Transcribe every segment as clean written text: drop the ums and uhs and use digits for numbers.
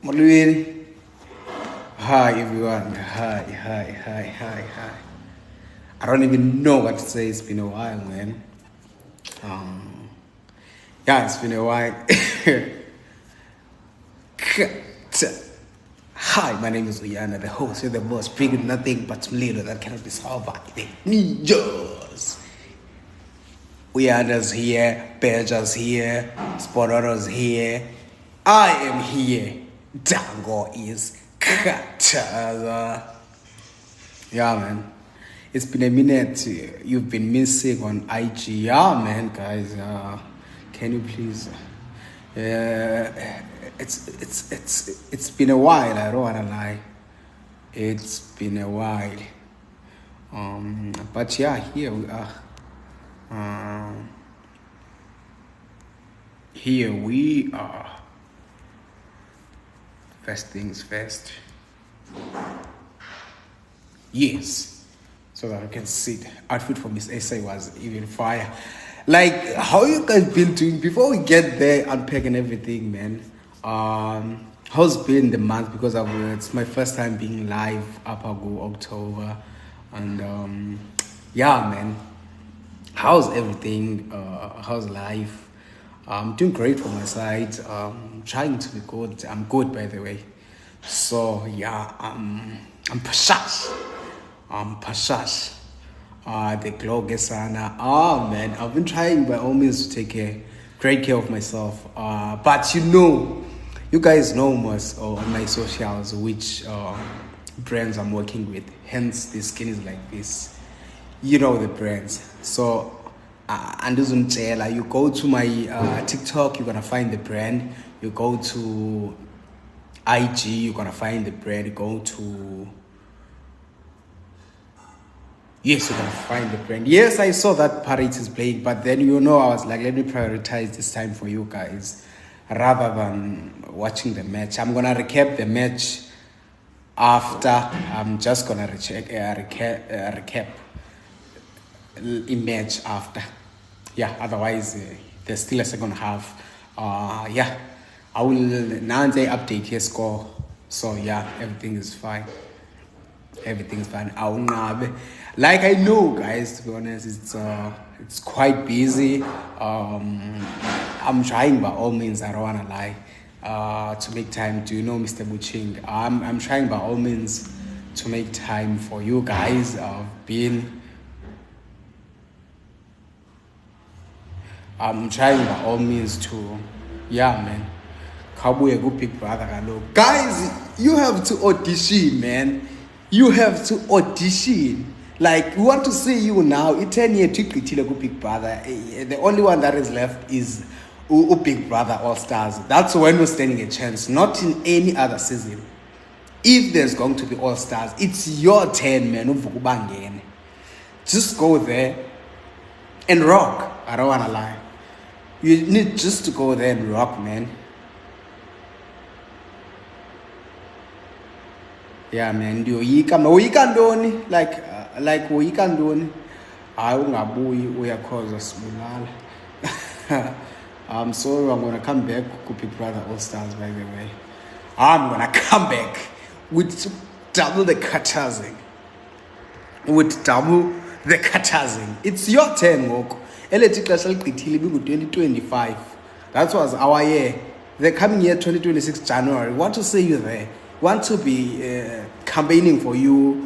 Molweni. Hi everyone. Hi. I don't even know what to say. It's been a while, man. Yeah, it's been a while. Hi, my name is Uyana, the host with the most big nothing but little that cannot be solved by the ninjas. Uyana's here, Beja's here, Sporaro's here. I am here. Dango is Kataza. Yeah, man. It's been a minute. You've been missing on IG. Yeah, man, guys. Can you please? It's been a while. I don't wanna lie. It's been a while. But yeah, here we are. Here we are. First things first. Yes. So that I can see the outfit for Miss essay was even fire. Like, how you guys been doing? Before we get there, unpacking everything, man. How's been the month? Because it's my first time being live up ago October. And yeah, man. How's everything? How's life? I'm doing great from my side. Trying to be good. I'm good, by the way. So yeah, I'm pashash. The glow gesana. Man, I've been trying by all means to take great care of myself. But you guys know most on my socials which brands I'm working with. Hence, the skin is like this. You know the brands. So and you go to my TikTok, you're gonna find the brand. You go to IG, you're gonna find the brand. You go to yes, you're gonna find the brand. Yes, I saw that parade is playing, but then I was like, let me prioritize this time for you guys rather than watching the match. I'm gonna recap the match after. I'm just gonna recap image after. Yeah, otherwise there's still a second half. Yeah, I will now update your score. So yeah, everything is fine. Everything's fine. Like I know, guys, to be honest, it's quite busy. I'm trying by all means, I don't wanna lie, to make time. Do you know Mr. Buching? I'm trying by all means to make time for you guys. I'm trying by all means to, yeah, man. Kabuye go Big Brother. Guys, you have to audition, man. You have to audition. Like, we want to see you now. It's 10 years to go Big Brother. The only one that is left is Big Brother All Stars. That's when we're standing a chance. Not in any other season. If there's going to be All Stars, it's your turn, man. Just go there and rock. I don't want to lie. You need just to go there and rock, man. Yeah, man. Uyoyika ntoni? Like uyoyika ntoni? Hayi ungabuyi uyakhoza sibulala. I'm sorry, I'm gonna come back to Big Brother All Stars, by the way. I'm gonna come back with double the cuttazing. It's your turn, Ngoko. 2025. That was our year. The coming year, 2026 January. Want to see you there. Want to be campaigning for you.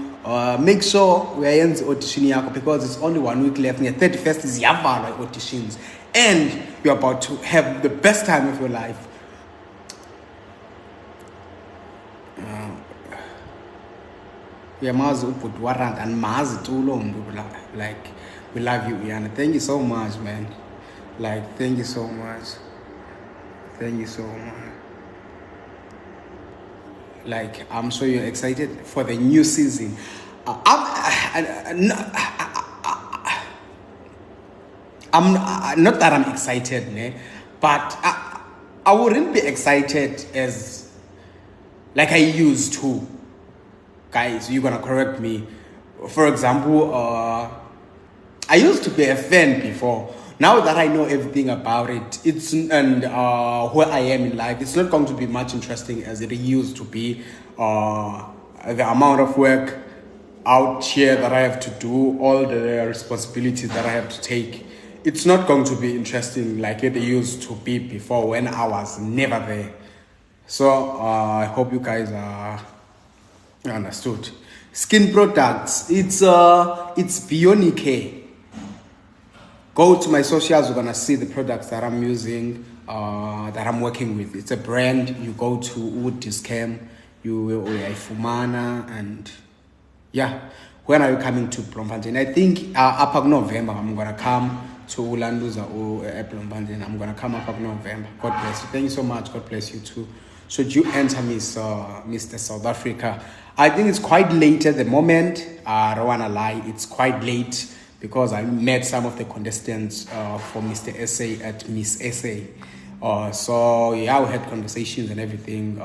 Make sure we are in the audition because it's only 1 week left. The 31st is Yavala auditions. And you're about to have the best time of your life. uyamazi ubhuti warant andimazi tu loo mntu like we love you Uyana. Thank you so much, man. Like thank you so much. Thank you so much. Like I'm sure you're excited for the new season. I'm not that I'm excited, ne? But I wouldn't be excited as like I used to. Guys, you're gonna correct me. For example, I used to be a fan before. Now that I know everything about it, and where I am in life, it's not going to be much interesting as it used to be. The amount of work out here that I have to do, all the responsibilities that I have to take, it's not going to be interesting like it used to be before when I was never there. So I hope you guys are understood. Skin products, it's Bionic Care. Go to my socials, you're gonna see the products that I'm using, that I'm working with. It's a brand. You go to Udiscam, you will Fumana, and yeah. When are you coming to Bloemfontein? I think up of November I'm gonna come to Ulanduza or Bloemfontein. I'm gonna come up of November. God bless you. Thank you so much. God bless you too. Should you enter Mr. South Africa? I think it's quite late at the moment. I don't wanna lie, it's quite late because I met some of the contestants for Mr. SA at Miss SA. So yeah, we had conversations and everything.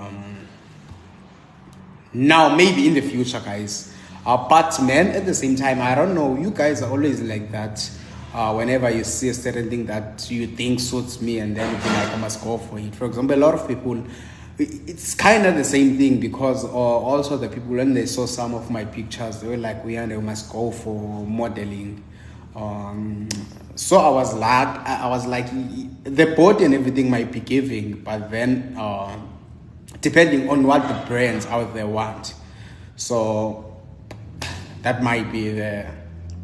Now maybe in the future, guys. But man, at the same time, I don't know. You guys are always like that. Whenever you see a certain thing that you think suits me, and then you feel like I must go for it. For example, a lot of people, it's kind of the same thing because also the people, when they saw some of my pictures, they were like, we must go for modeling. So I was like, the body and everything might be giving, but then depending on what the brands out there want. So that might be the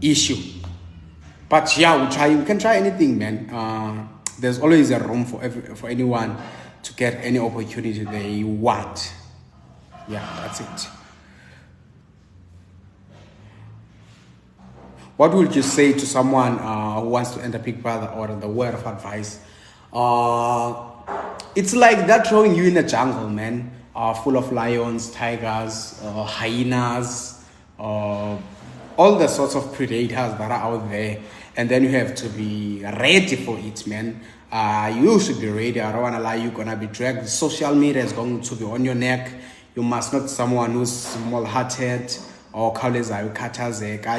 issue. But yeah, we can try anything, man. There's always a room for anyone to get any opportunity they want. Yeah, that's it. What would you say to someone who wants to enter Big Brother, or the word of advice? It's like they're throwing you in a jungle, man, full of lions, tigers, hyenas, all the sorts of predators that are out there. And then you have to be ready for it, man. You should be ready. I don't want to lie, you're going to be dragged. Social media is going to be on your neck. You must not be someone who's small-hearted or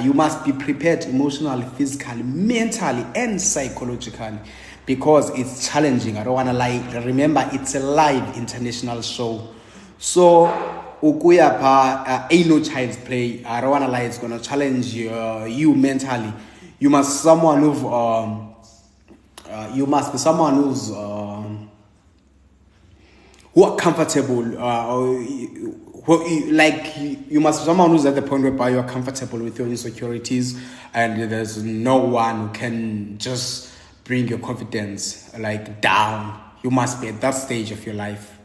you must be prepared emotionally, physically, mentally, and psychologically, because it's challenging. I don't want to lie. Remember, it's a live international show. So, ain't no child's play. I don't want to lie. It's going to challenge you mentally. You must be someone who's who are comfortable, you must be someone who's at the point whereby you are comfortable with your insecurities, and there's no one who can just bring your confidence like down. You must be at that stage of your life.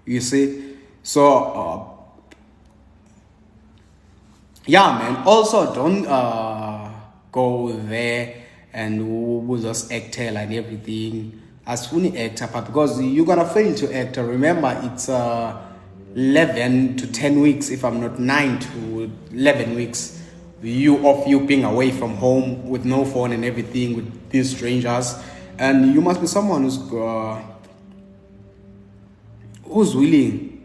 You see? So yeah, man. Also, don't go there and we'll just act and everything as funny actor, but because you're gonna fail to act. Remember, it's 11 to 10 weeks, if I'm not 9 to 11 weeks. You being away from home with no phone and everything with these strangers, and you must be someone who's willing.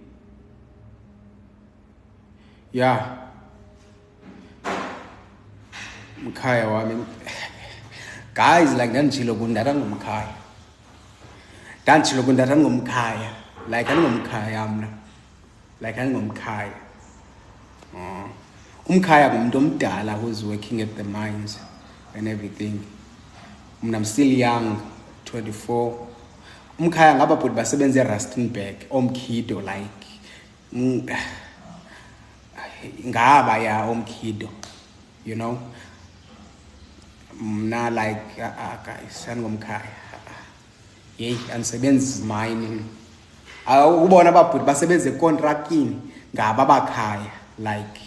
Yeah. Guys, like Danchilo Gundarang Mkai. Danchilo Gundarang Mkai. Like I'm like Umkaya Umdala, who's working at the mines and everything. I'm still young, 24. Umkaya ngaba put basebenze Rustenburg, Omkido, like ngaba ya Omkido, you know. Now like guys, angomkhaya. Yey, ansebenza mining. Ubona abaphuthi basebenze contracting. ngababakhaya, like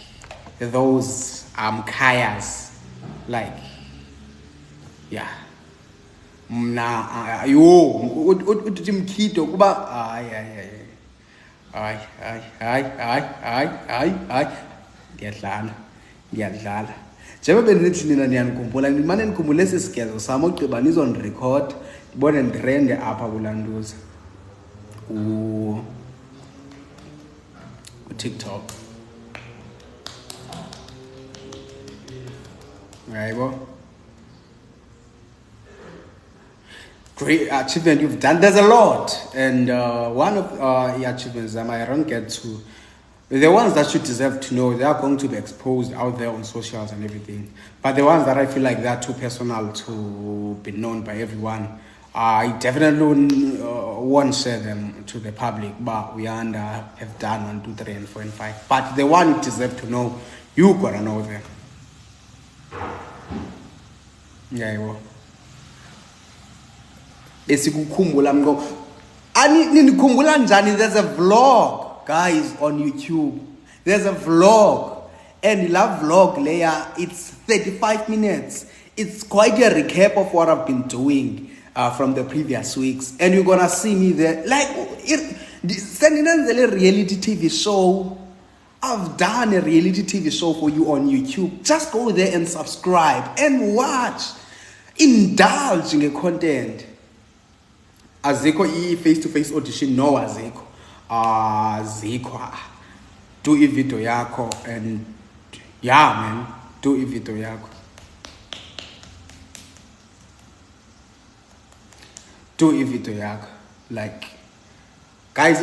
those kayas, like yeah. Mna yo uthi mkhido kuba hayi ndiyadlala njengoba benithi nina niyanikhumbula nimane nikhumbule esi sigezo sam ogqiba nizondirekhod ndibone ndirende apha kulantuza TikTok. Right, great achievement you've done. There's a lot, and one of the achievements I don't get to. The ones that you deserve to know, they are going to be exposed out there on socials and everything. But the ones that I feel like they're too personal to be known by everyone, I definitely won't share them to the public. But we have done 1, 2, 3, and 4, and 5. But the one you deserve to know, you gotta know them. Yeah, you will. There's a vlog, guys, on YouTube. There's a vlog, and that vlog layer, it's 35 minutes. It's quite a recap of what I've been doing from the previous weeks, and you're gonna see me there. Like, sending a reality TV show. I've done a reality TV show for you on YouTube. Just go there and subscribe and watch. Indulge in the content. Aziko face-to-face audition, no aziko. Aziko. Do a video yako and yeah, man. Do a video yako. Do a video yako. Like, guys,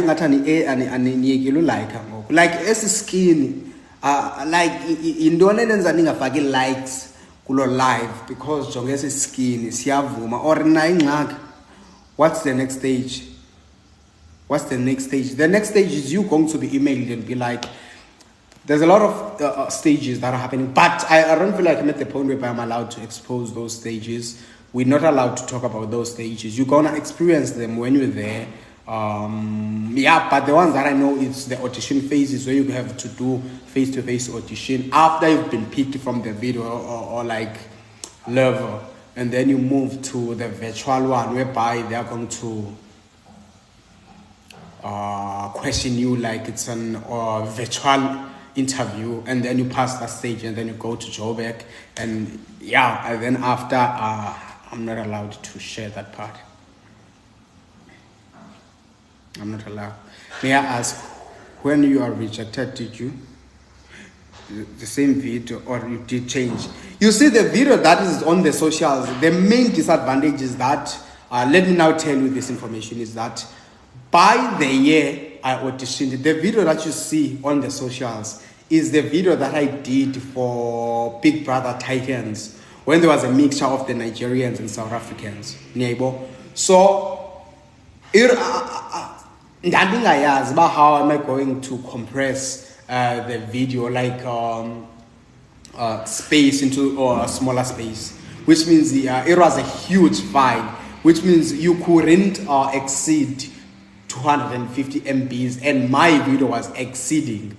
like esi skin like indone nenza ningafaki likes kulo live because jonge esi skin siyavuma or na ingxaki. What's the next stage? What's the next stage? The next stage is you going to be emailed and be like, there's a lot of stages that are happening, but I don't feel like I'm at the point where I'm allowed to expose those stages. We're not allowed to talk about those stages. You're gonna experience them when you're there. Yeah, but the ones that I know is the audition phases where you have to do face-to-face audition after you've been picked from the video or like level, and then you move to the virtual one whereby they are going to question you like it's an virtual interview, and then you pass that stage and then you go to Joburg, and yeah, and then after I'm not allowed to share that part. I'm not allowed. May I ask, when you are rejected, did you the same video or you did change? You see the video that is on the socials, the main disadvantage is that, let me now tell you this information, is that by the year I auditioned, the video that you see on the socials is the video that I did for Big Brother Titans, when there was a mixture of the Nigerians and South Africans. So, how am I going to compress the video like space into a smaller space, which means it was a huge file, which means you couldn't exceed 250 MBs, and my video was exceeding,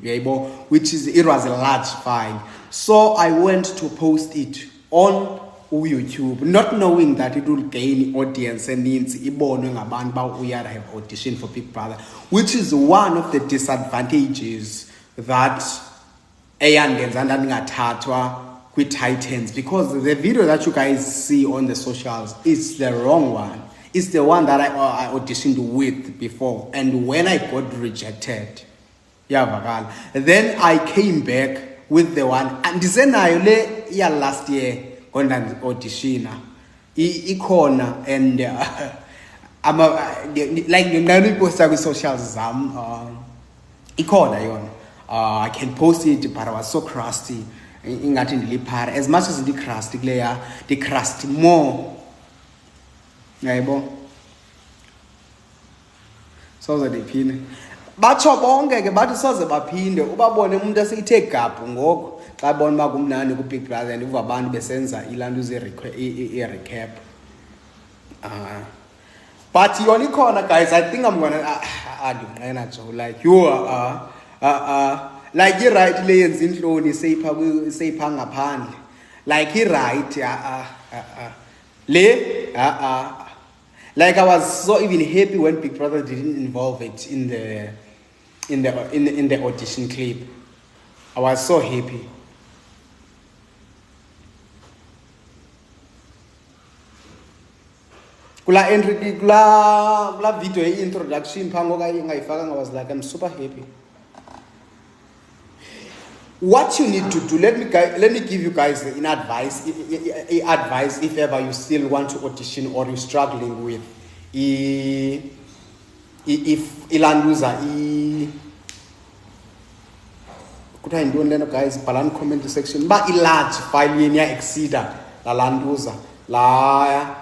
which is it was a large file. So I went to post it on YouTube, not knowing that it will gain audience and means ibonwe ngabantu ba uyara have auditioned for Big Brother, which is one of the disadvantages that eyangenza ndingathathwa kwi-Titans, because the video that you guys see on the socials is the wrong one. It's the one that I auditioned with before, and when I got rejected, then I came back with the one, and last year when I auditioned, ikona, and I'm like the post with socials. Ikona, I can post it, but I was so crusty. As much as the crusty layer, the crusty more. So that iphine batsho bonke ke bathi soze baphinde ubabone umuntu esithe gaphu ngoko xa bona bakumnandi ku Big Brother and uva abantu besenza ilantuza recap. But yona ikhona, guys. I think I'm gonna andinqena Joe, like you Like you right le yenza inhloni seyipha ngaphandle. Like he right le like I was so even happy when Big Brother didn't involve it in the audition clip. I was so happy. Kula entry kula video introduction phango ka ngayifaka, I was like, I'm super happy. What you need to do, let me give you guys an advice if ever you still want to audition or you're struggling with if ilanduza kuthi ayintoni lento guys, bhalani comment section ba ilarge file yeni ya exceeda la landuza la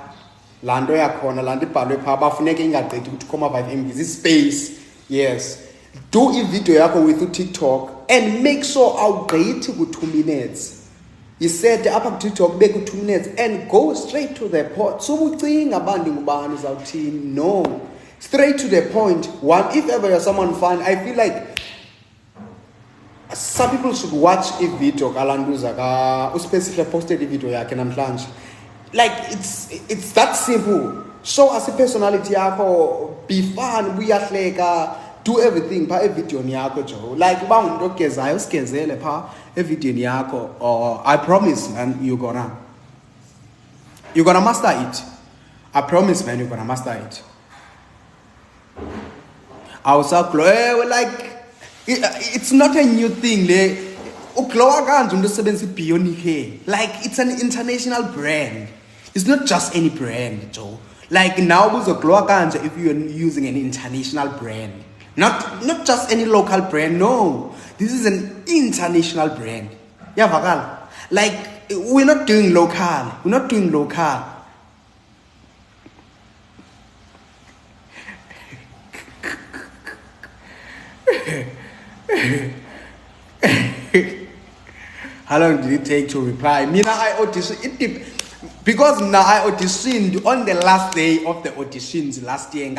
nto yakhona la nto ibhalwe phaa bafuneke ingagqithi ukuthi 5 MB space. Yes, do ivideo yakho with TikTok and make sure awugqithi ku-2 minutes. Isete apha ku-TikTok beke ku-2 minutes and go straight to the point. So ucinga abantu ngubani uzawuthini, no, straight to the point. One, if ever you're someone fun, I feel like some people should watch a video kalanduza uspecific posted a video yakhe namhlanje. Like it's that simple. Show us a personality yakho, be fun, buyahleka, do everything pa video yakho jo. Like uba umuntu ogezayo usigezele pa video yakho, or I promise man you're gonna master it. I promise man you're gonna master it. I was like it's not a new thing le uklowa kanje umuntu osebenza bionic hair. Like it's an international brand. It's not just any brand, Joe. Like now uzoglowa kanje if you're using an international brand. Not just any local brand, no. This is an international brand. Yeah, vakala. Like we're not doing local. We're not doing local. How long did it take to reply? Me now I auditioned because now I auditioned on the last day of the auditions last year.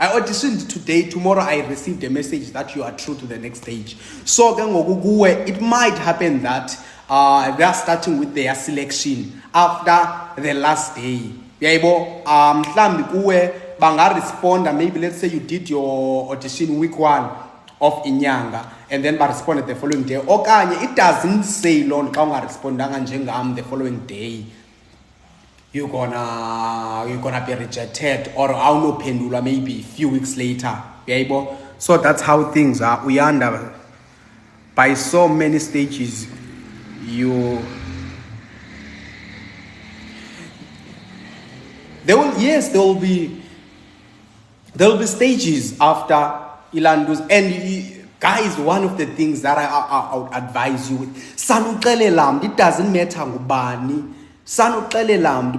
I auditioned today. Tomorrow I received a message that you are through to the next stage. So it might happen that they are starting with their selection after the last day. Banga respond, maybe let's say you did your audition week 1 of Inyanga and then respond the following day. Okay, it doesn't say long ka respond the following day. You're gonna be rejected or pendula maybe a few weeks later. So that's how things are. We under by so many stages. There will be stages after Ilandus. And guys, one of the things that I would advise you with, it doesn't matter ngubani.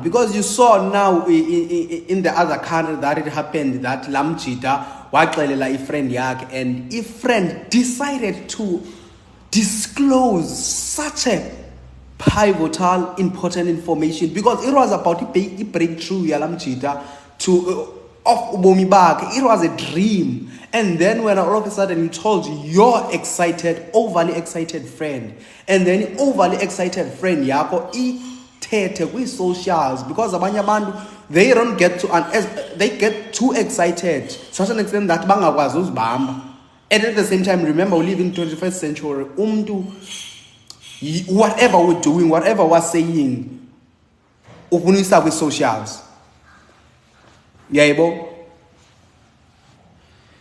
Because you saw now in the other country that it happened that Lamchita waxelela a friend yak, and a friend decided to disclose such a pivotal important information because it was about a breakthrough Yalamchita to of Ubomi Bak. It was a dream. And then when all of a sudden you told your excited, overly excited friend, and then overly excited friend yako with socials, because they don't get to they get too excited to such an extent that bangakwazi uzibamba. And at the same time, remember we live in 21st century. Whatever we're doing, whatever we're saying, ufunisa with socials.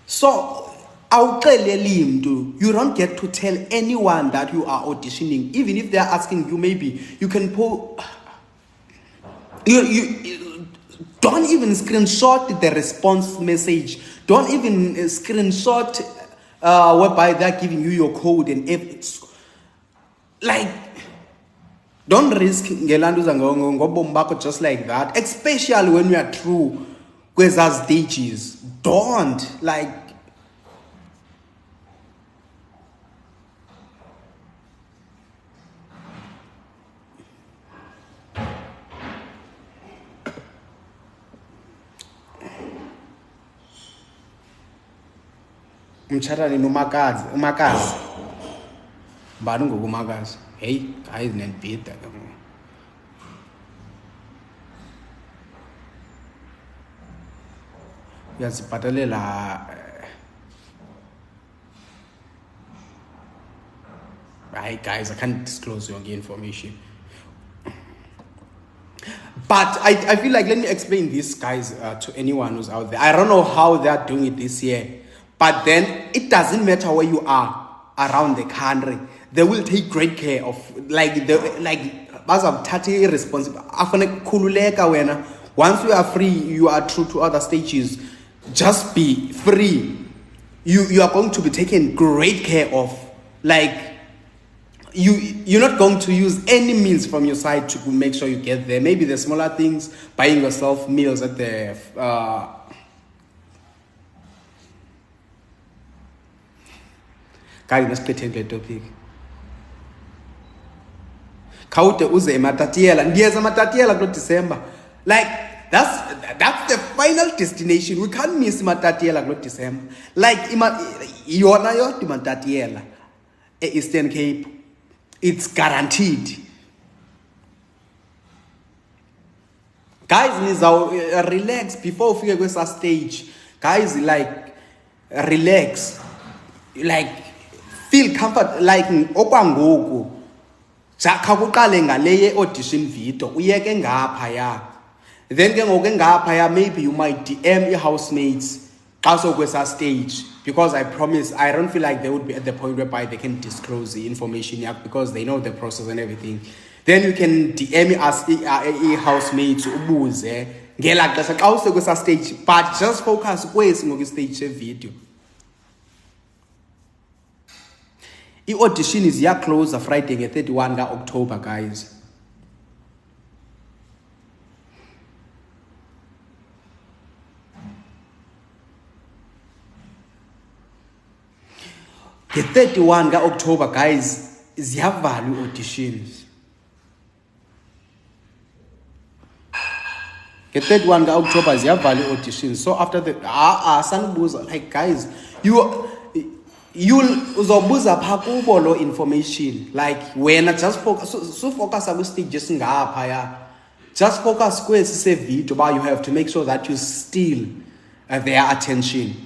So you don't get to tell anyone that you are auditioning, even if they are asking you. Maybe you can pull. You don't even screenshot the response message. Don't even screenshot whereby they're giving you your code and if like. Don't risk just like that, especially when you are through Kweza's stages. Don't like. umtshata umakazi bani ngokumakazi hey guys nenibhida ke uyazibhatalela right guys, I can't disclose your information, but I feel like, let me explain this, guys, to anyone who's out there. I don't know how they're doing it this year, but then it doesn't matter where you are around the country, they will take great care of, as I'm totally responsible. Once you are free, you are true to other stages, just be free. You are going to be taken great care of. Like, you're not going to use any means from your side to make sure you get there. Maybe the smaller things, buying yourself meals at the guys, let's get into the topic. Kaute uze ematatiela ndiyeza matatiela klo December. Like, that's the final destination. We can't miss matatiela klo December. Like yona yodwa matatiela Eastern Cape, it's guaranteed. Guys, niza relax before ufike kwesa stage. Guys, like, relax, like, feel comfort, like okwangoku jakha kuqale ngale audition video uyeke ngapha ya, then ke ngoku ngapha ya maybe you might DM your housemates xa sokwesa stage, because I promise I don't feel like they would be at the point whereby they can disclose the information yet, because they know the process and everything. Then you can DM us housemates ubuze ngela xesha xa usekwesa stage, but just focus kwesi ngoku stage video. I-audition is close Friday nge-31 October, guys. Nge-31 October, guys, ziyavalwa auditions. Nge-31 October ziyavalwa auditions. So after the sanibuza, like, guys, you'll uzobuza pha kubo lo information, like wena just focus, so focus ku stage esingapha ya, just focus kwesi se video, but you have to make sure that you steal their attention,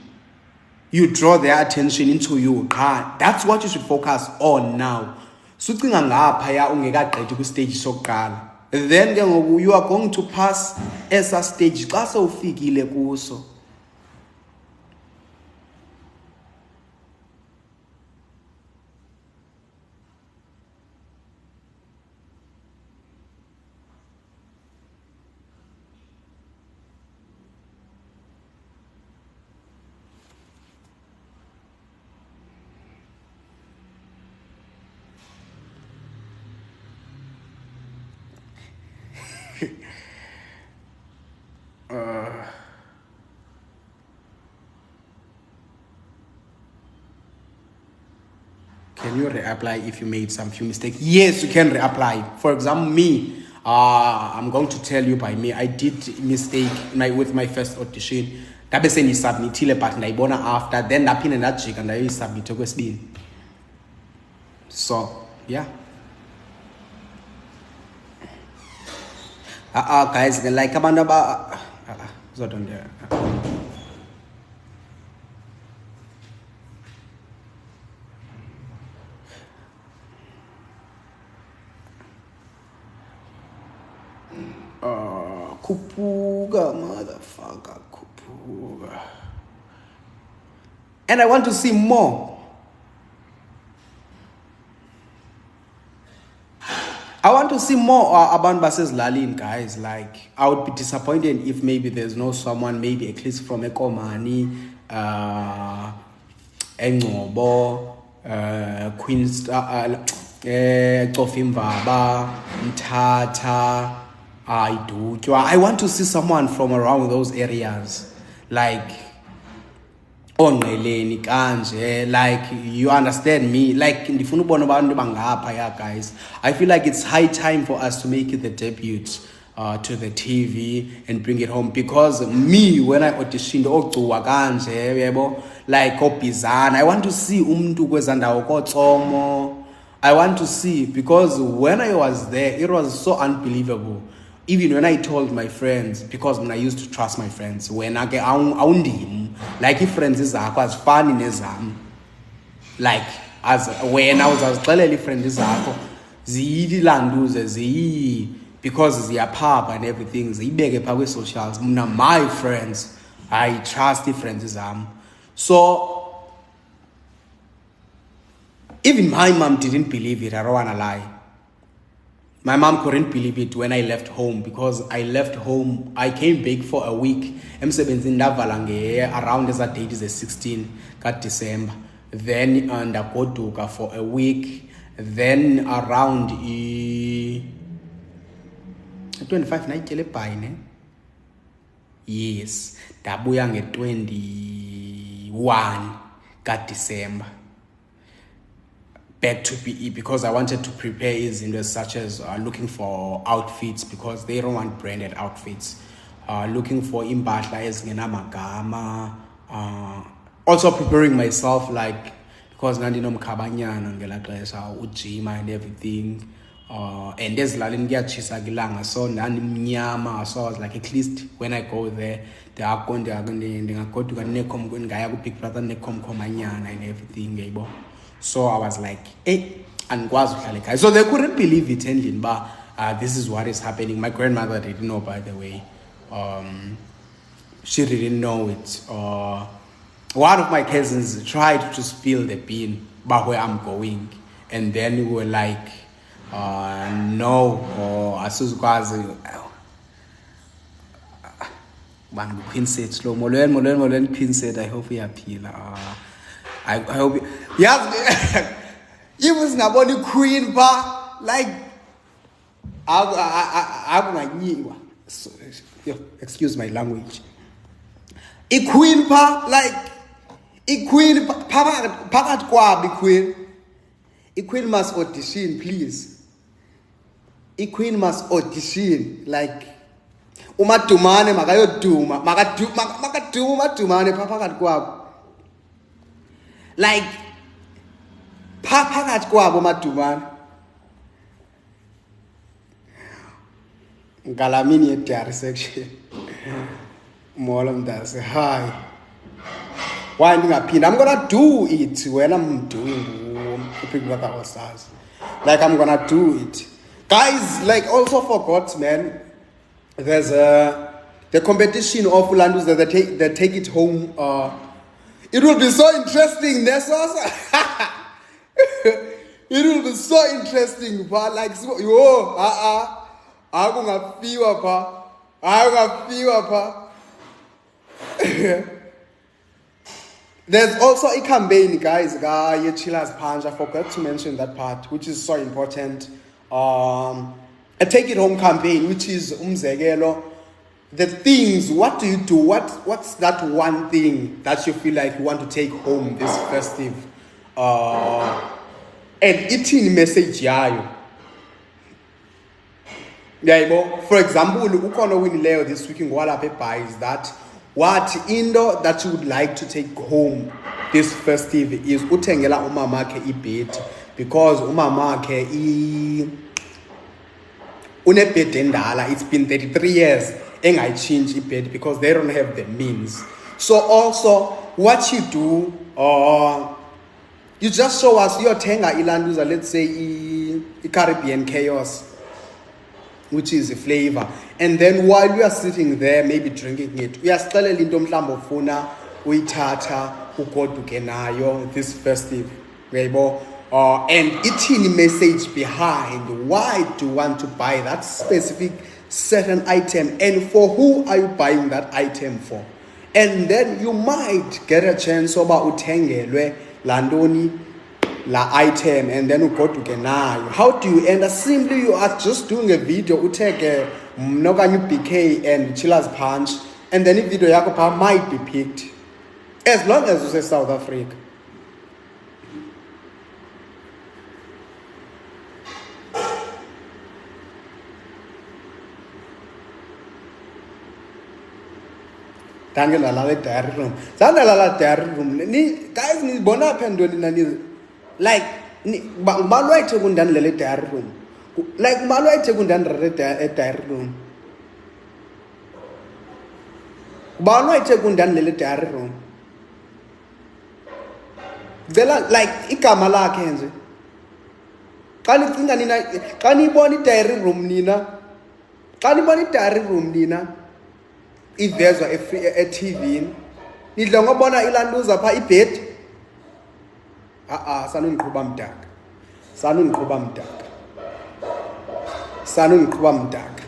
you draw their attention into you. That's what you should focus on now. Sucinga ngapha ya ungekaqedi ku stage sokuqala, then ke ngoku you are going to pass esa stage xa sewufikile kuso. Can you reapply if you made some few mistakes? Yes, you can reapply. For example, me, I'm going to tell you by me, I did mistake with my first audition. Ndabe sendisubmitile but ndayibona after, then ndaphinde ndajika ndayisubmit kwesibini. So, yeah. Guys, like abantu zodwa Kupuga, motherfucker, Kupuga. And I want to see more. I want to see more about versus Lalin, guys. Like, I would be disappointed if maybe there's no someone, maybe at least from Ekomani, Engobo, Queen Tofimbaba, Mtata, I want to see someone from around those areas, like Ongeleni Kanje, like, you understand me, like guys. I feel like it's high time for us to make it the debut to the TV and bring it home. Because me, when I auditioned, like Bizarre, I want to see I want to see, because when I was there, it was so unbelievable. Even when I told my friends, because when I used to trust my friends, when I get like if friends is as funny as like as when I was telling friends because they are pub and everything, they beg a socials. Now my friends, I trust the friends. So even my mom didn't believe it. I don't wanna lie. My mom couldn't believe it when I left home, because I left home. I came back for a week. Around that date is the 16th of December. Then and I go to for a week. Then around 25 night yes, dabuya nge 21 December. Back to PE, because I wanted to prepare izinto such as looking for outfits, because they don't want branded outfits. Looking for impahla ezingenamagama. Also preparing myself, like, because nandinomkhabanyana ngela xesha ujima and everything. And ezilalini kuyatshisa kilanga, so ndandimnyama. So I was like, at least when I go there, ndingagoduka ndingaya ku-Big Brother nekhomkhomanyana and everything. So I was like, hey, and so they couldn't believe it, ending, but this is what is happening. My grandmother didn't know, by the way. She didn't know it. One of my cousins tried to spill the bean about where I'm going, and then we were like, no, asuzukwazi. Queen said slow. Molen Queen said, I hope you appeal. I hope you, yes. It was not only Queen, but like excuse my language. A Queen pa, like a Queen pakat kwa be Queen. A Queen must audition, please. A Queen must audition, like umatumane makayoduma makaduma tumane pakat kwa. Like phakathi kwabo madumane ngalamini ye-diary section mola mntase hi why ndingaphinda. I'm gonna do it when I'm doing Big Brother All Stars. Like I'm gonna do it, guys. Like also forgot, man, there's the competition of Ulandus that they take it home. It will be so interesting, Nessos. It will be so interesting, but like, yo, I'm gonna feel up, There's also a campaign, guys. Chillers Punch. I forgot to mention that part, which is so important. A take it home campaign, which is umzekelo. The things, what do you do? What's that one thing that you feel like you want to take home this festive? And eating message yayo. Yeah, for example, ukhona winileyo this week ngwala paper is that what indo that you would like to take home this festive is uthengela umamakhe ibed, because umamakhe unebed endala. It's been 33 years. And I change it because they don't have the means. So also what you do, you just show us your tenga ilanduza, let's say Caribbean chaos, which is a flavor. And then while we are sitting there, maybe drinking it, we are still a little mhlambo funa uyithatha ugoduke nayo this festive. And eating message behind why do you want to buy that specific certain item, and for who are you buying that item for? And then you might get a chance about uthengelwe landoni la item, and then you go to Kenayo. How do you end up? Simply you are just doing a video, uteke mnokanyu BK and Chillers Punch, and then the video yako might be picked, as long as you say South Africa. Danke nalala diary room. Sandalala diary room. Guys, ni bona pendoni na ni like balwa ite kundan lele diary room. Like balwa ite kundan diary room. Balwa ite kundan lele diary room. Bela like igama lakhe nje. Xa nicinga nina xa niyibona diary room nina. Xa nibona diary room nina. Ivezwa e-TV nidla ngobona ilanduza pha ibhedi sanundiqhuba mdaka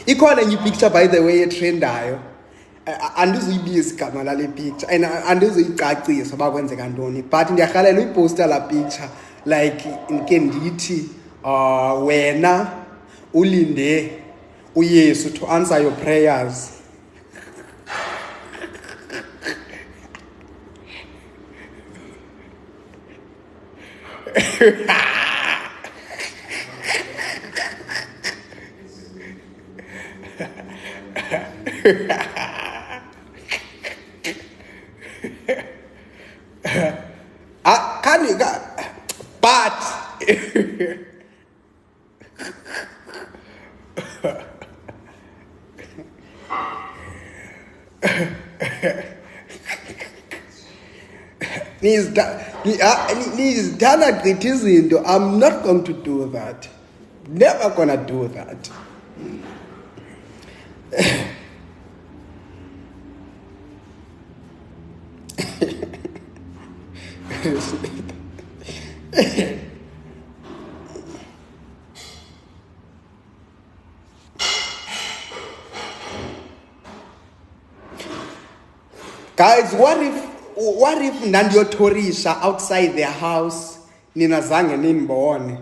ikhona enye ipicture by the way etrendayo andizuyibiza igama lale picture and andizuyicacisa uba kwenzeka ntoni but ndiyarhalela uyiposta laa picture like nke ndithi wena ulinde uYesu to answer your prayers. But I'm not going to do that. Never gonna do that. Guys, what if Nandiotorisha outside their house nina zange nimbone?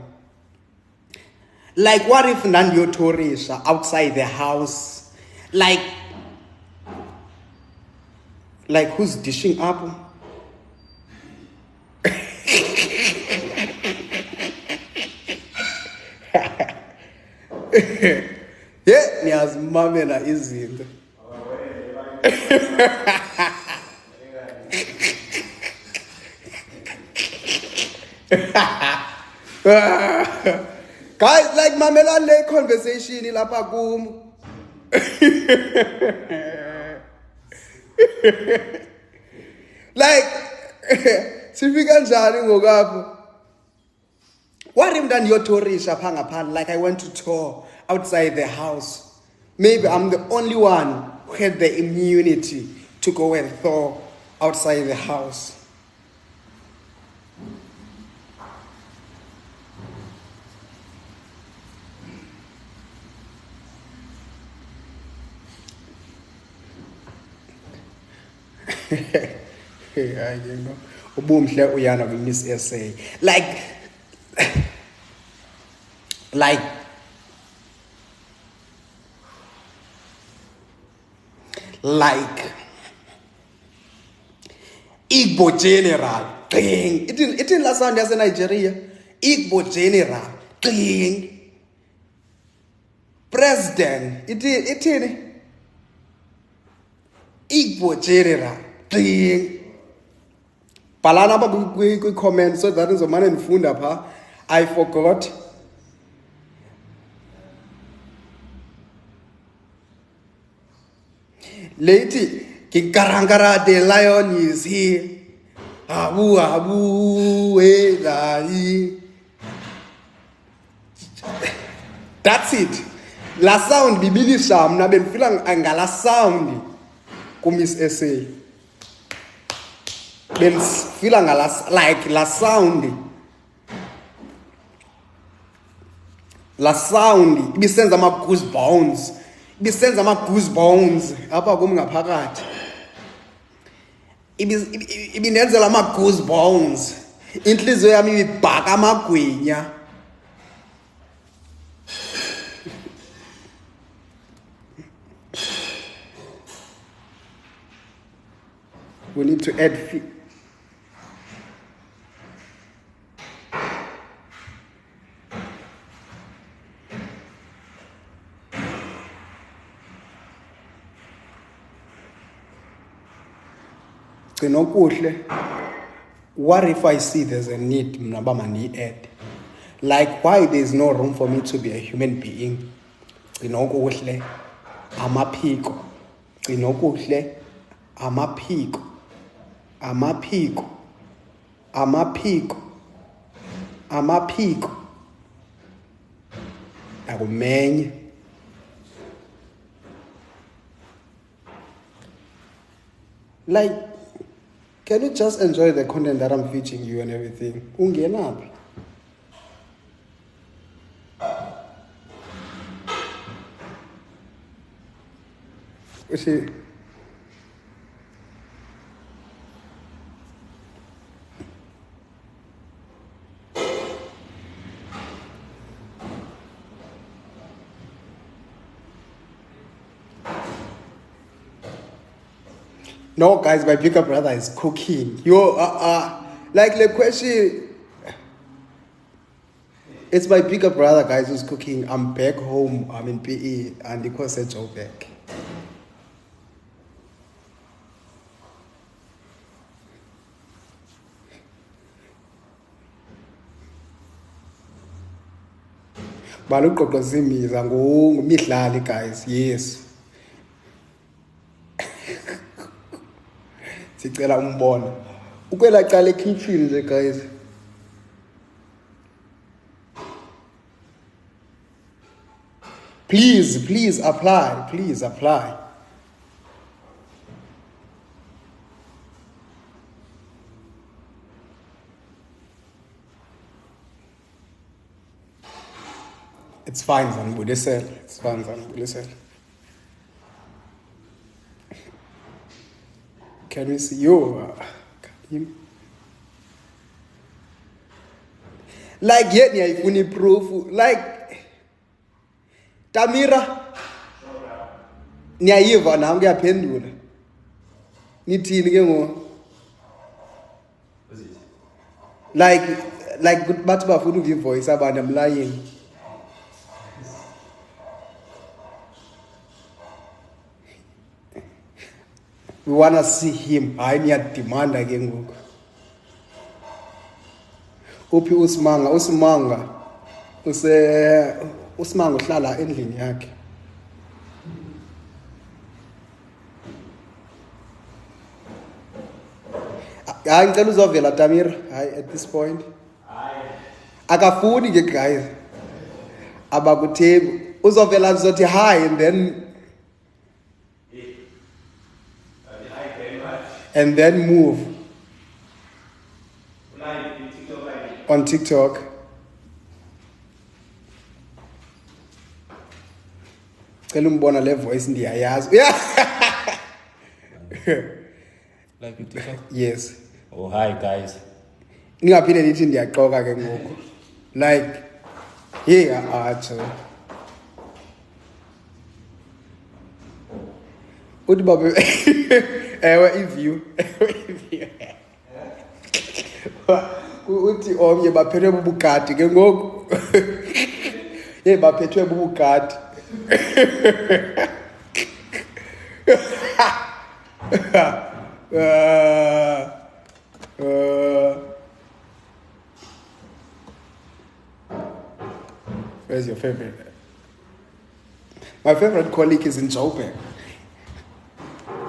Like what if Nandiotorisha outside their house like who's dishing up? Yeah, niyazimamela izinto. Guys, like mamela le conversation lapha kum. Like sifika njani ngokapho? What if Nandiotorisha pha ngaphandle like I went to tour outside the house? Maybe I'm the only one who had the immunity to go and thaw outside the house. You know, ubumhle uyana Miss SA. Like Igbo general ding ithi la sound yase Nigeria Igbo general ding president ithini Igbo general ding balana ba kwi comment so that izomane nifunda pha I forgot. Lady Kikarangara the lion is here. Abu that's it. La sound bibili sham na ben feeling angala sound ku Miss SA. Ben feeling like la sound. La sound ibisenza ama goosebumps. Ibisenza ama goosebumps apha kum ngaphakathi. Ibinenzela ama goosebumps. Inhliziyo yami ibhaka amagwinya. We need to add fee. What if I see there's a need add? Like why there's no room for me to be a human being? Amaphiko. Akumenye. Like, can you just enjoy the content that I'm featuring you and everything? Ungenaphi? No, guys, my bigger brother is cooking. Like the question, it's my bigger brother, guys, who's cooking. I'm back home. I'm in PE, and the course said Joe back. Baluqoqozimiza ngumidlali, guys. Yes. Sicela umbona. Ukwela qala ekitchen nje, guys. Please apply. Please apply. It's fine, Zanbudisel. It's fine, Zanbudisel. Can we see you? Like, yet, if we proof, like, Tamira, Nyaiva, now we are pendula. Niti, like, good Batba food give voice about them lying. We wanna see him. I need demand again. Upi Usmanga uhlala endlini yakhe. Hayi ngicela uzovela Tamir. Hayi at this point. Akafuni ke guys. Abakutheku. Uzovela uzothi hi and then move on TikTok. Cela umbona le voice ndiyayazi. Yeah. Like you TikTok? Yes. Oh hi guys. Ningaphinde nithi ndiyaxoka ke ngoku. Like atsho. Uthi babe iview. Uthi omnye baphethwe bubukati ke ngoku. Baphethwe bubukati. Where's your favorite? My favorite colleague is in Joburg.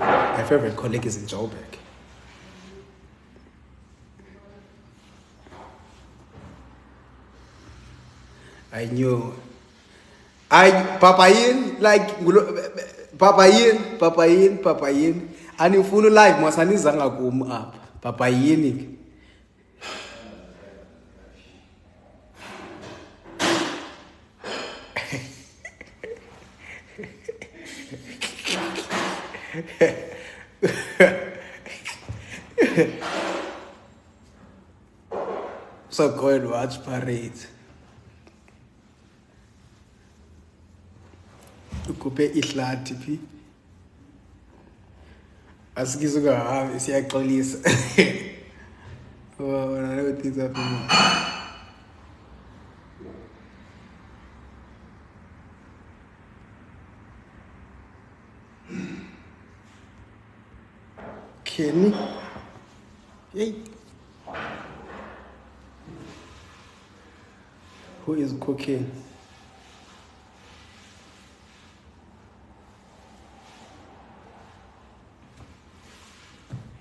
My favorite colleague is in Joburg. I knew. Papayin, like Papayin. And if you live, Masani Zanga come up. Papayin. So go and watch parade. Ukupe ihlati phi. Asikizuka hawe siyaxolisa. Oh, I know things happen. Kenny Who is cooking?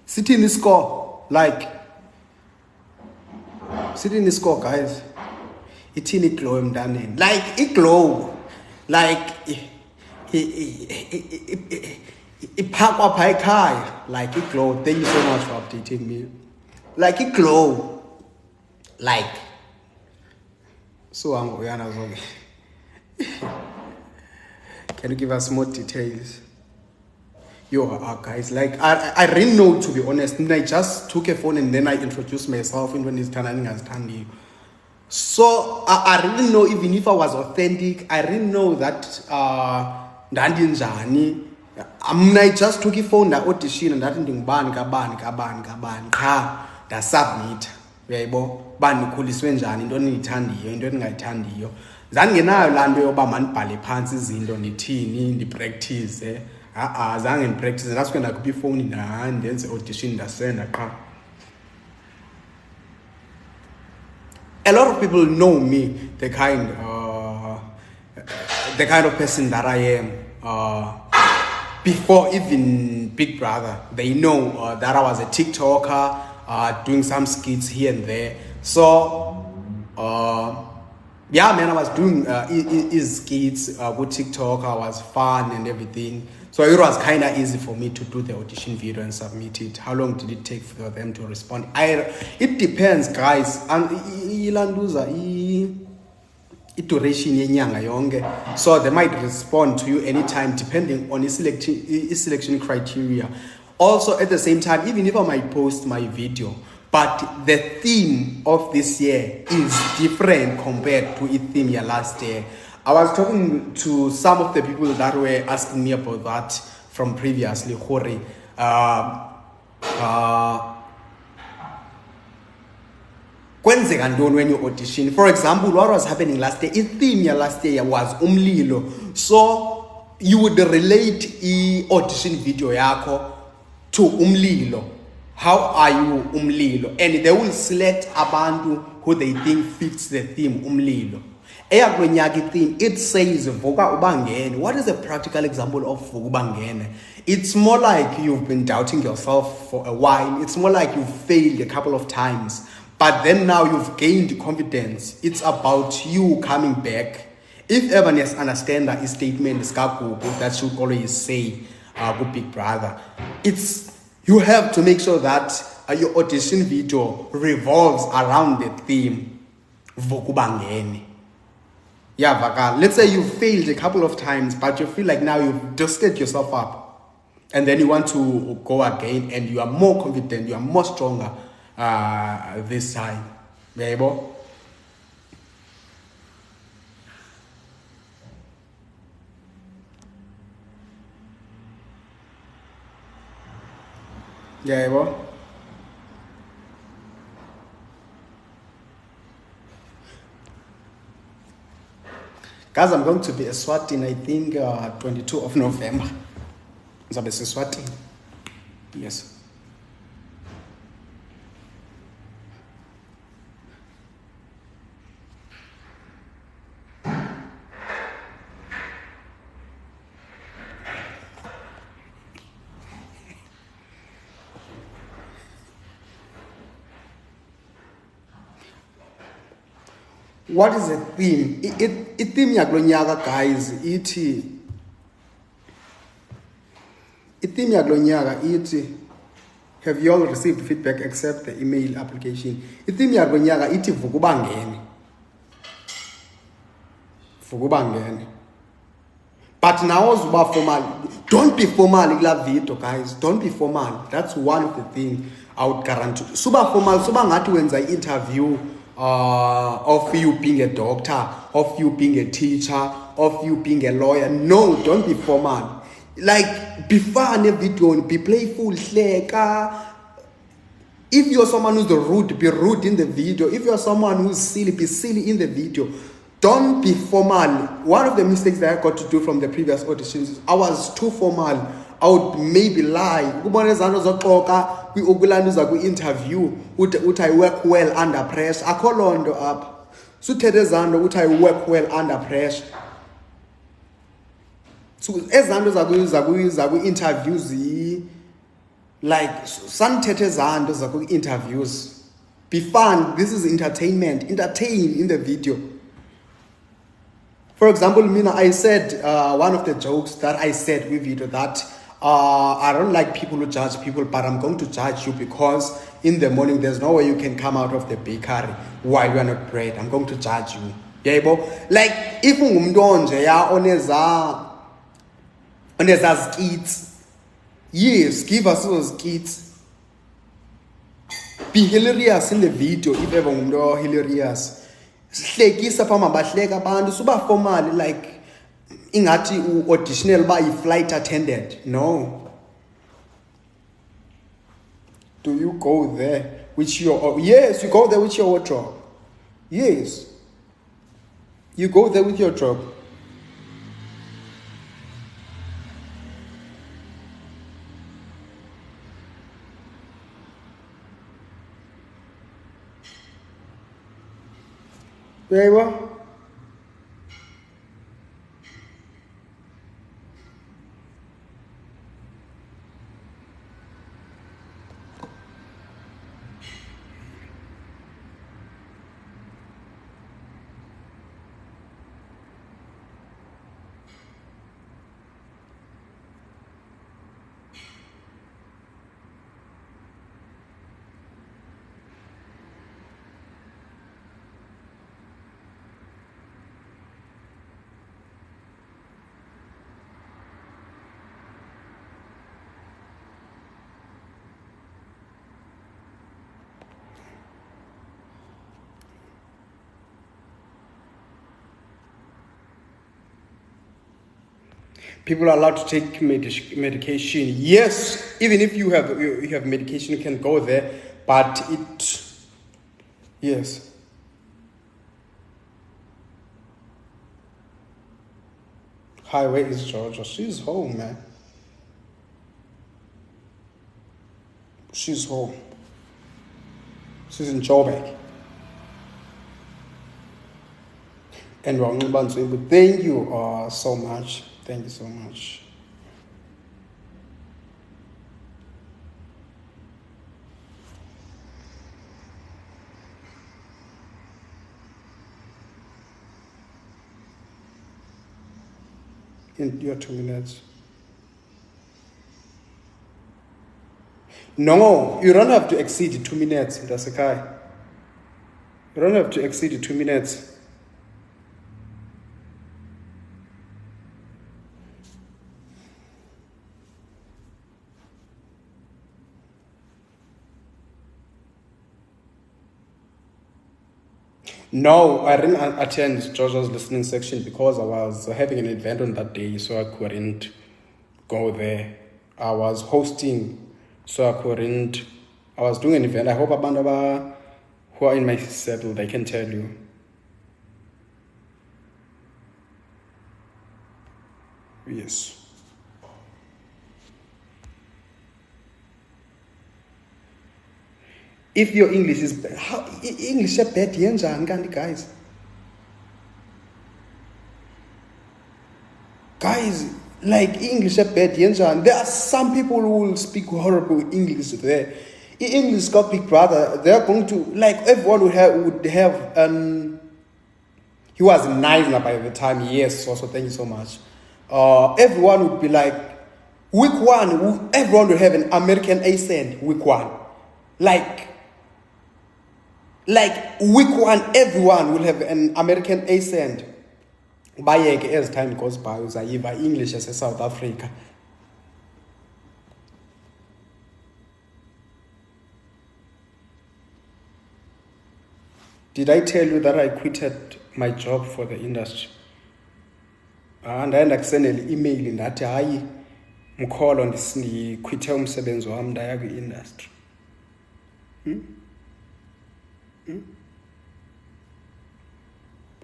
Sit in the score, like. Sit in the score, guys. It's in a glow, like a glow, like like a glow. Thank you so much for updating me. Like a glow, like. So I'm going. Can you give us more details? Guys, like I didn't know, to be honest. I just took a phone and then I introduced myself in when it's standing. So I didn't know even if I was authentic. I didn't know that Ndandinjani. I just took a phone, that audition, and that ending ban da submit. Uyaybo bani khuliswe njani into eniyithandiyo into endingayithandiyo zange nayo laa nto yoba mandibhale phantsi izinto ndithini ndipractice zange ndipractice ndasuke ndakhupha ifowuni ndenze audition ndasenda qha. A lot of people know me, the kind of person that I am. Before even Big Brother, they know that I was a TikToker, doing some skits here and there. So, yeah, man, I was doing skits with TikTok. I was fun and everything. So it was kind of easy for me to do the audition video and submit it. How long did it take for them to respond? It depends, guys. And iteration yenyanga yonke, so they might respond to you anytime depending on the selection criteria. Also, at the same time, even if I might post my video, but the theme of this year is different compared to the theme year last year. I was talking to some of the people that were asking me about that from previously. When you audition, for example, what was happening last year, the theme last year was umlilo. So you would relate the audition video yako to umlilo. How are you umlilo? And they will select abantu who they think fits the theme umlilo. Theme, it says Voga Ubangene. What is a practical example of Voga Ubangene? It's more like you've been doubting yourself for a while. It's more like you've failed a couple of times. But then now you've gained confidence. It's about you coming back. If ever understand that statement that should always say good Big Brother, you have to make sure that your audition video revolves around the theme Vukubangeni. Yeah, Vaka. Let's say you failed a couple of times, but you feel like now you've dusted yourself up, and then you want to go again, and you are more confident, you are more stronger this time. Yebo. Yebo. Guys, I'm going to be Eswatini, I think 22 of November. I'll be Eswatini. Yes. What is the theme? Theme yaglonyaka, guys. Theme yaglonyaka. Have you all received feedback except the email application? Theme yaglonyaka. Vukubangeni. Vukubangeni. But now zuba formal. Don't be formal, video, guys. Don't be formal. That's one of the things I would guarantee. Suba formal. Suba ngati wenza interview. Of you being a doctor, of you being a teacher, of you being a lawyer. No, don't be formal. Like, be fun in a video, be playful, like, if you're someone who's rude, be rude in the video. If you're someone who's silly, be silly in the video. Don't be formal. One of the mistakes that I got to do from the previous auditions is I was too formal. I would maybe lie. Interview. I work well under pressure. I call on the up. suthethe ezanto ukuthi I work well under pressure. So ezanto zaku-interviews like sanithethe ezanto zaku-interviews. Be fun. This is entertainment. Entertain in the video. For example, Mina, I said one of the jokes that I said with video that I don't like people who judge people, but I'm going to judge you because in the morning there's no way you can come out of the bakery while you are not bread. I'm going to judge you. Yebo? Like if ungumntu nje ya oneza skits. Yes, give us those skits. Be hilarious in the video if ever ungumntu hilarious. Hlekisa phambi abahleka abantu suba formal like ingathi auditional by flight attendant. No. Do you go there with your yes, you go there with your wardrobe. Yes. You go there with your job. There you are. People are allowed to take medication. Yes, even if you have medication, you can go there. But yes. Hi, where is Georgia? She's home, man. She's home. She's in Joburg. And Mzansi, thank you so much. Thank you so much. In your 2 minutes. No, you don't have to exceed 2 minutes, Dasakai. You don't have to exceed 2 minutes. No, I didn't attend Georgia's listening section because I was having an event on that day, so I couldn't go there. I was hosting, so I couldn't. I was doing an event. I hope Abandaba, who are in my circle, they can tell you. Yes. If your English is bad, how English is bad, guys. Guys, like English is bad, there are some people who will speak horrible English there. English got Big Brother. They are going to like everyone would have. He was 9 by the time. Yes, also thank you so much. Everyone would be like, week 1, everyone would have an American accent. Week 1, like week 1, everyone will have an American accent. Bayeke as time goes by, uzayiva English as South Africa. Did I tell you that I quitted my job for the industry? And I send an email in that I mkholo ndikwithe umsebenzi wami ndaya kwi-industry.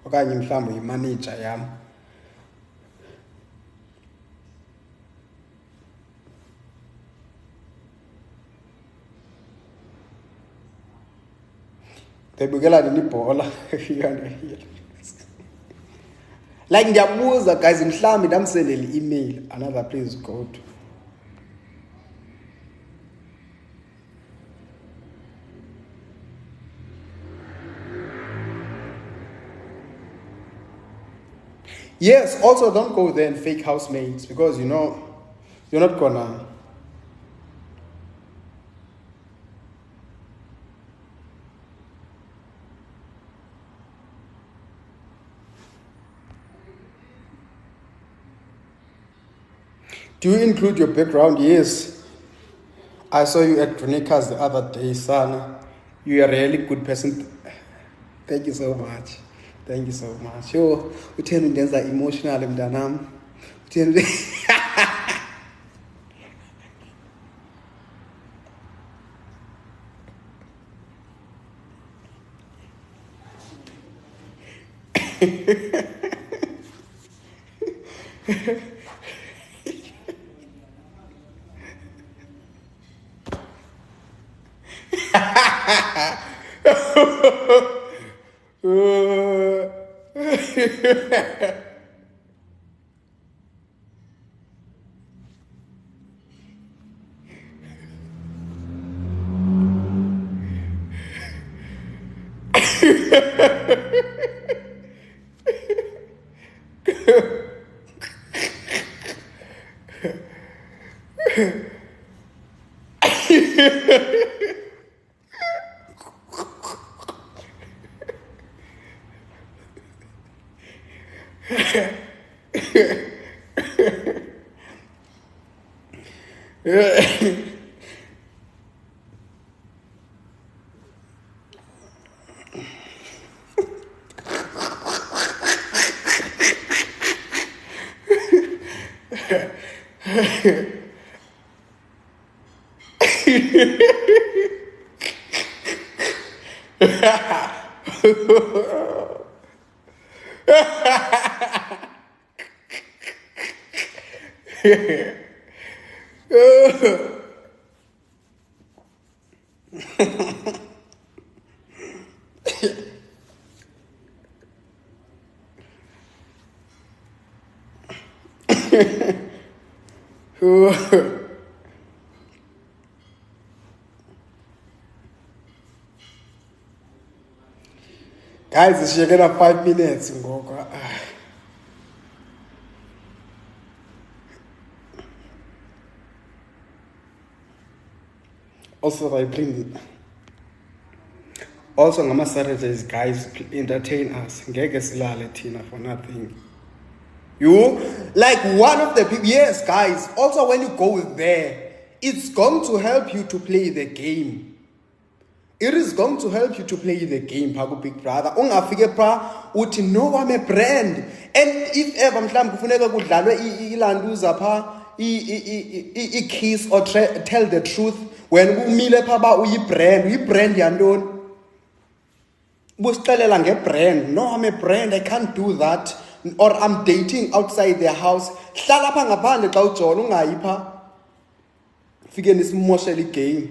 Okanye mhlawumbe yimanager yami. bebukela nini ibhola. Like ndiyabuza guys, mhlambi ndamsendela i-email another place go to. Yes, also don't go there and fake housemates because you know you're not gonna. Do you include your background? Yes. I saw you at Grenika's the other day, son. You are a really good person. Thank you so much. Thank you so much. Yo, utheni undenza emotional mntanami. Utheni Guys, it's shaking up 5 minutes. Also, I bring. Also, on Saturdays, guys, entertain us. Ngeke silale thina for nothing. You like one of the people. Yes, guys. Also, when you go there, it's going to help you to play the game. It is going to help you to play the game, Pago Big Brother. Ungafike pa uthi no, I'm a brand. And if ever mhlambe kufuneka kudlalwe ilanduza pa I kiss or tell the truth when umile pha ba uyi-brand yantoni busixelela nge-brand. No, I'm a brand, I can't do that. Or I'm dating outside their house. Hlala pha ngaphandle xa ujola ungayi pha fike nisimoshele igame.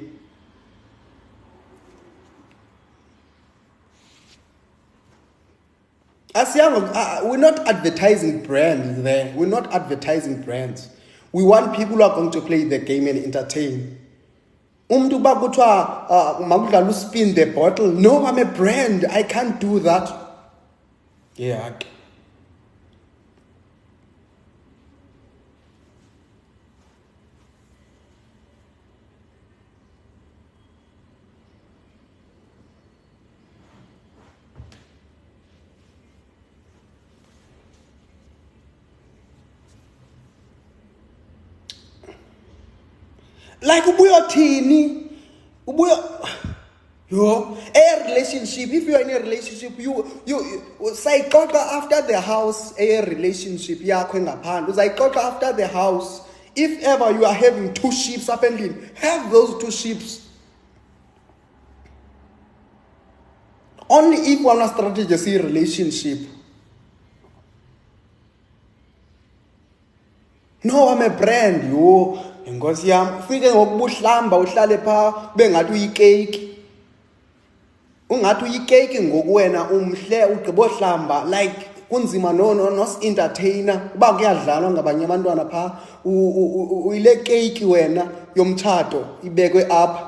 We're not advertising brands there. We're not advertising brands. We want people who are going to play the game and entertain. Umntu ba kuthiwa makudlala spin the bottle. No, I'm a brand. I can't do that. Yeah. Like ubuyothini yo a relationship. If you are in a relationship, you sayixoxa after the house. A relationship yakho engaphandle uzayixoxa after the house. If ever you are having 2 ships up and in, have those 2 ships. Only if one strategy is a relationship. No, I'm a brand, yo. Inkosi yami ufike ngokubuhlamba uhlale pha bengathi uyicake. ungathi uyikeke ngokuwena umhle ugqibohlamba like kunzima nos-entertainer uba kuyadlalwa ngabanye abantwana phaa uyile keyiki wena yomtshato ibekwe apha.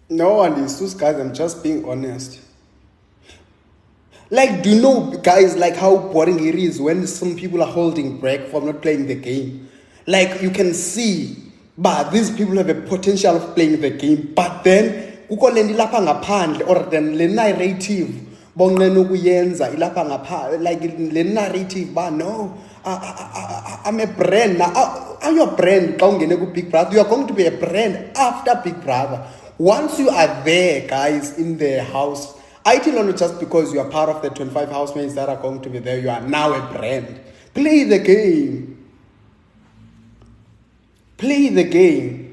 No one is sus, guys. I'm just being honest. Like, do you know, guys, like how boring it is when some people are holding back from not playing the game? Like, you can see, but these people have a potential of playing the game. But then, kuko le ilapha ngaphandle, or then le narrative, bonqena ukuyenza ilapha ngaphandle, like le narrative, but no, I'm a brand now. Are you a brand? Big Brother, you are going to be a brand after Big Brother. Once you are there, guys, in the house, I tell you, just because you are part of the 25 housemates that are going to be there, you are now a brand. Play the game. Play the game.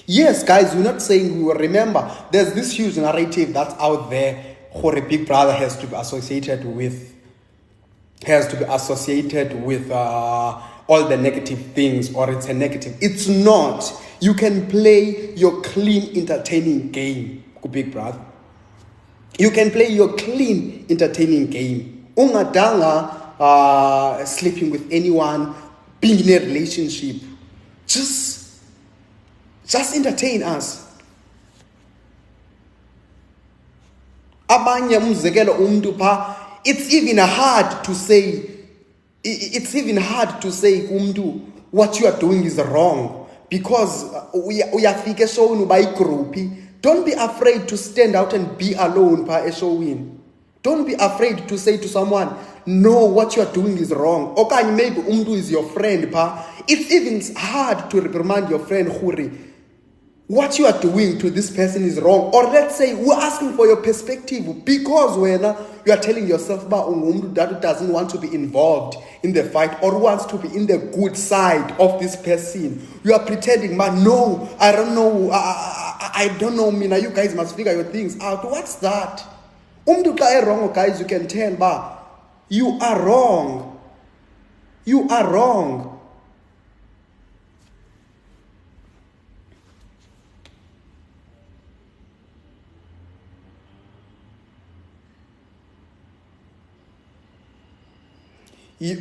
Yes, guys, we're not saying we will. Remember, there's this huge narrative that's out there where a Big Brother has to be associated with all the negative things, or it's a negative. It's not. You can play your clean, entertaining game, Big Brother. You can play your clean, entertaining game. Ungadanga sleeping with anyone, being in a relationship. Just entertain us. Abanye umzekelo umuntu pha, it's even hard to say umuntu what you are doing is wrong, because uyafika eshowini uba igroupi. Don't be afraid to stand out and be alone pha eshowini. Don't be afraid to say to someone, no, what you are doing is wrong. Okay, maybe umuntu is your friend pha. It's even hard to reprimand your friend, Khuri, what you are doing to this person is wrong. Or let's say we're asking for your perspective, because when you are telling yourself that doesn't want to be involved in the fight or wants to be in the good side of this person, you are pretending, man, no, I don't know, I don't know, Mina, you guys must figure your things out. What's that? Wrong, guys, you can tell, but you are wrong. You are wrong.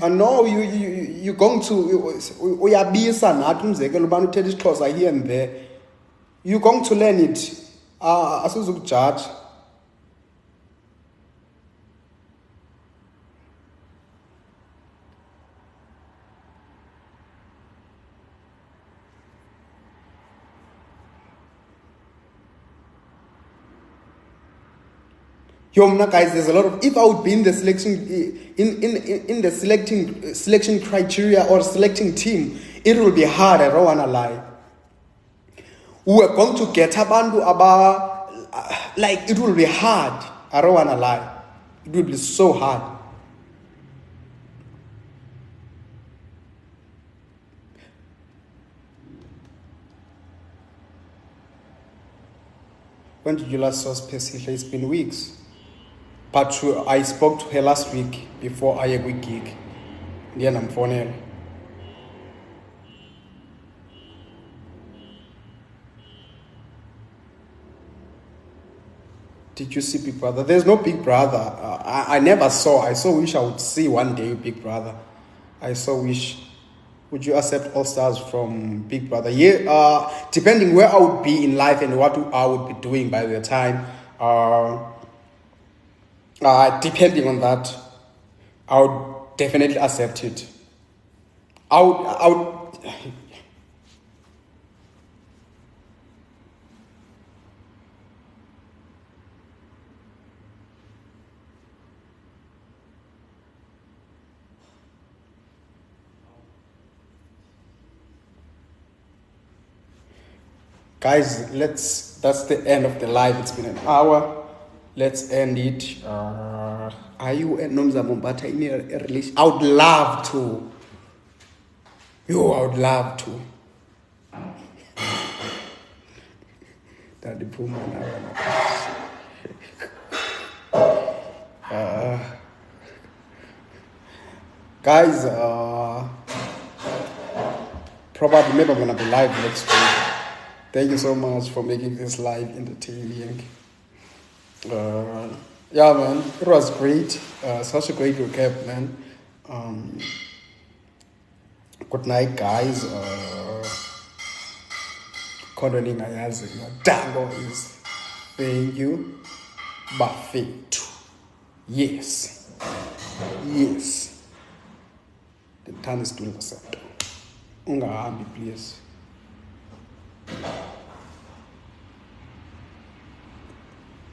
No, you're going to uyabisa nathi umzekelo ubani uthetha isiXhosa here and there. You're going to learn it. Asizukujudge. Guys, there's a lot of. If I would be in the selection, in the selection criteria or selecting team, it will be hard. I don't wanna lie. We are going to get abantu like it will be hard. I don't wanna lie. It will be so hard. When did you last saw Spesihle? It's been weeks. But I spoke to her last week before I had a gig. Then I'm phoning. Did you see Big Brother? There's no Big Brother. I never saw. I so wish I would see one day Big Brother. I so wish. Would you accept All Stars from Big Brother? Yeah. Depending where I would be in life and what I would be doing by the time. Depending on that, I would definitely accept it. I would guys, that's the end of the live. It's been an hour. Let's end it. Are you and Nomza Mombata in a relation? I would love to. I would love to. Daddy Puma guys, probably maybe I'm gonna be live next week. Thank you so much for making this live entertaining. Yeah, man, it was great. Such a great recap, man. Good night, guys. Condoning ayazi dango is thank you. Bafethu. Yes. The time is doing the same. Ungahambi, please.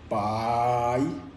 Bye.